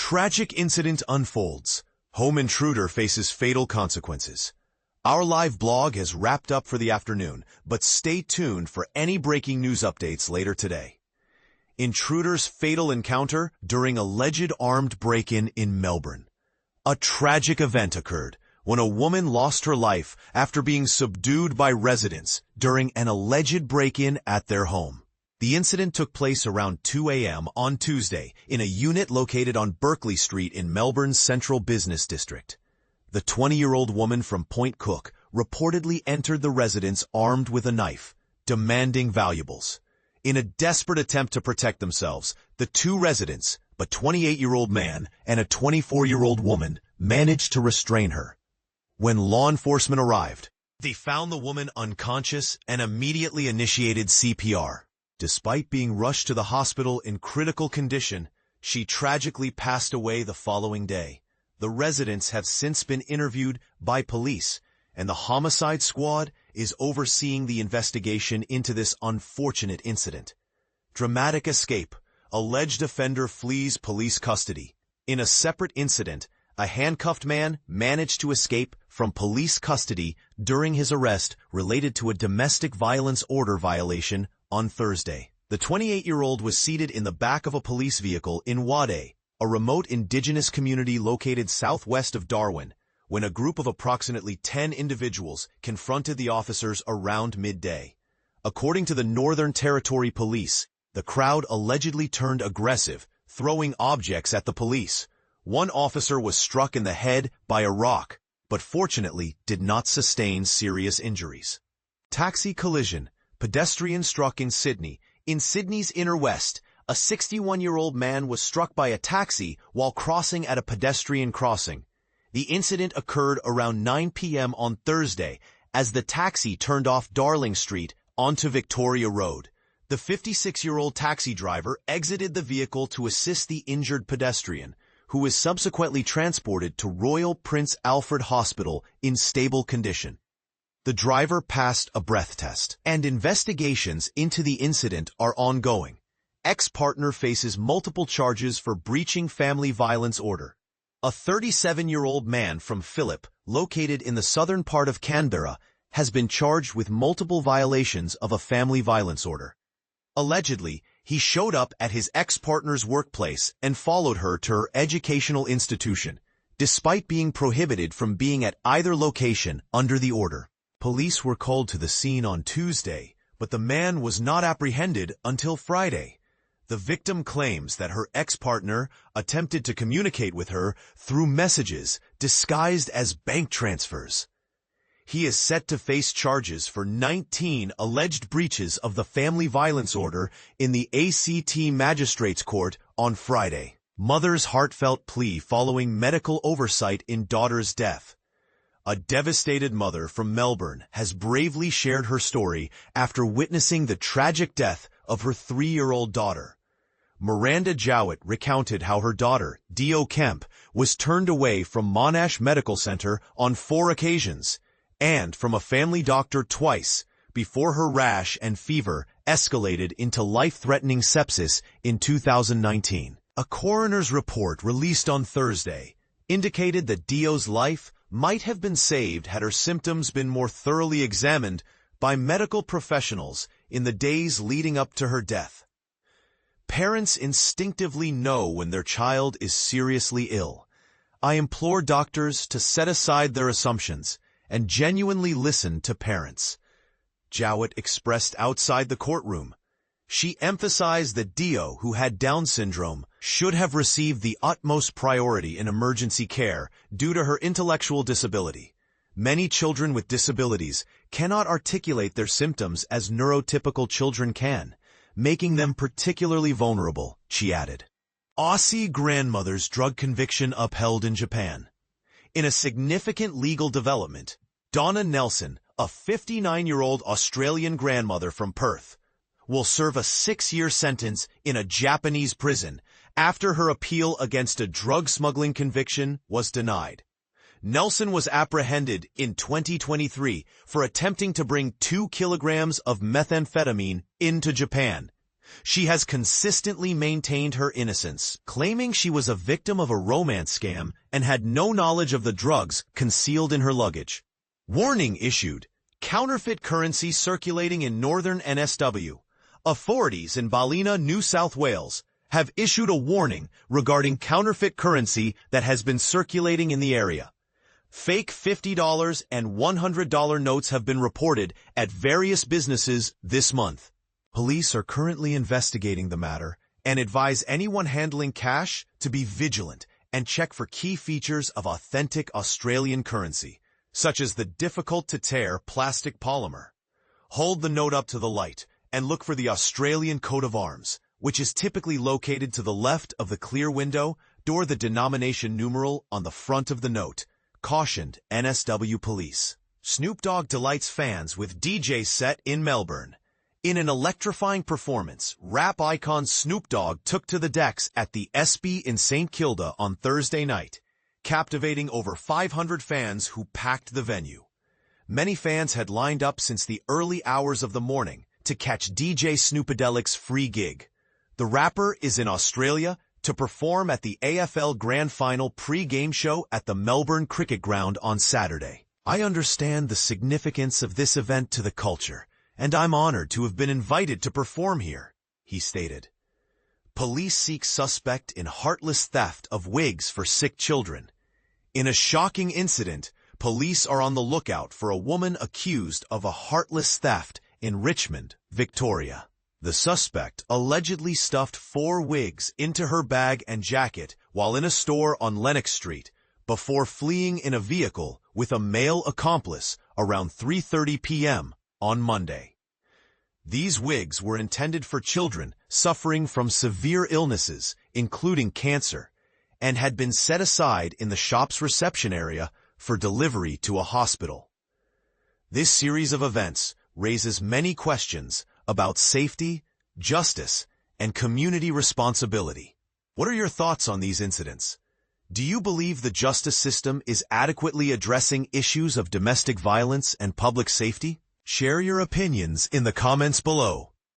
tragic incident unfolds. Home intruder faces fatal consequences. Our live blog has wrapped up for the afternoon, but stay tuned for any breaking news updates later today. Intruder's fatal encounter during alleged armed break-in in Melbourne. A tragic event occurred when a woman lost her life after being subdued by residents during an alleged break-in at their home. The incident took place around 2 a.m. on Tuesday in a unit located on Berkeley Street in Melbourne's central business district. The 20-year-old woman from Point Cook reportedly entered the residence armed with a knife, demanding valuables. In a desperate attempt to protect themselves, the two residents, a 28-year-old man and a 24-year-old woman, managed to restrain her. When law enforcement arrived, they found the woman unconscious and immediately initiated CPR. Despite being rushed to the hospital in critical condition, she tragically passed away the following day. The residents have since been interviewed by police, and the Homicide Squad is overseeing the investigation into this unfortunate incident. Dramatic escape. Alleged offender flees police custody. In a separate incident, a handcuffed man managed to escape from police custody during his arrest related to a domestic violence order violation on Thursday. The 28-year-old was seated in the back of a police vehicle in Wade, a remote indigenous community located southwest of Darwin, when a group of approximately 10 individuals confronted the officers around midday. According to the Northern Territory Police, the crowd allegedly turned aggressive, throwing objects at the police. One officer was struck in the head by a rock, but fortunately did not sustain serious injuries. Taxi collision. Pedestrian struck in Sydney. In Sydney's inner west, a 61-year-old man was struck by a taxi while crossing at a pedestrian crossing. The incident occurred around 9 p.m. on Thursday as the taxi turned off Darling Street onto Victoria Road. The 56-year-old taxi driver exited the vehicle to assist the injured pedestrian, who was subsequently transported to Royal Prince Alfred Hospital in stable condition. The driver passed a breath test, and investigations into the incident are ongoing. Ex-partner faces multiple charges for breaching family violence order. A 37-year-old man from Phillip, located in the southern part of Canberra, has been charged with multiple violations of a family violence order. Allegedly, he showed up at his ex-partner's workplace and followed her to her educational institution, despite being prohibited from being at either location under the order. Police were called to the scene on Tuesday, but the man was not apprehended until Friday. The victim claims that her ex-partner attempted to communicate with her through messages disguised as bank transfers. He is set to face charges for 19 alleged breaches of the family violence order in the ACT Magistrates Court on Friday. Mother's heartfelt plea following medical oversight in daughter's death. A devastated mother from Melbourne has bravely shared her story after witnessing the tragic death of her 3-year-old daughter. Miranda Jowett recounted how her daughter, Dio Kemp, was turned away from Monash Medical Center on 4 occasions, and from a family doctor twice, before her rash and fever escalated into life-threatening sepsis in 2019. A coroner's report released on Thursday indicated that Dio's life might have been saved had her symptoms been more thoroughly examined by medical professionals in the days leading up to her death. Parents instinctively know when their child is seriously ill. I implore doctors to set aside their assumptions and genuinely listen to parents, Jowett expressed outside the courtroom. She emphasized that Dio, who had Down syndrome, should have received the utmost priority in emergency care due to her intellectual disability. Many children with disabilities cannot articulate their symptoms as neurotypical children can, making them particularly vulnerable, she added. Aussie grandmother's drug conviction upheld in Japan. In a significant legal development, Donna Nelson, a 59-year-old Australian grandmother from Perth, will serve a 6-year sentence in a Japanese prison after her appeal against a drug smuggling conviction was denied. Nelson was apprehended in 2023 for attempting to bring 2 kilograms of methamphetamine into Japan. She has consistently maintained her innocence, claiming she was a victim of a romance scam and had no knowledge of the drugs concealed in her luggage. Warning issued. Counterfeit currency circulating in northern NSW. Authorities in Ballina, New South Wales, have issued a warning regarding counterfeit currency that has been circulating in the area. Fake $50 and $100 notes have been reported at various businesses this month. Police are currently investigating the matter and advise anyone handling cash to be vigilant and check for key features of authentic Australian currency, such as the difficult-to-tear plastic polymer. Hold the note up to the light and look for the Australian coat of arms, which is typically located to the left of the clear window or the denomination numeral on the front of the note. Cautioned NSW Police. Snoop Dogg delights fans with DJ set in Melbourne. In an electrifying performance, rap icon Snoop Dogg took to the decks at the SB in St Kilda on Thursday night, captivating over 500 fans who packed the venue. Many fans had lined up since the early hours of the morning to catch DJ Snoopadelic's free gig. The rapper is in Australia to perform at the AFL Grand Final pre-game show at the Melbourne Cricket Ground on Saturday. I understand the significance of this event to the culture, and I'm honored to have been invited to perform here, he stated. Police seek suspect in heartless theft of wigs for sick children. In a shocking incident, police are on the lookout for a woman accused of a heartless theft in Richmond, Victoria. The suspect allegedly stuffed 4 wigs into her bag and jacket while in a store on Lennox Street before fleeing in a vehicle with a male accomplice around 3:30 p.m. on Monday. These wigs were intended for children suffering from severe illnesses, including cancer, and had been set aside in the shop's reception area for delivery to a hospital. This series of events raises many questions about safety, justice, and community responsibility. What are your thoughts on these incidents? Do you believe the justice system is adequately addressing issues of domestic violence and public safety? Share your opinions in the comments below.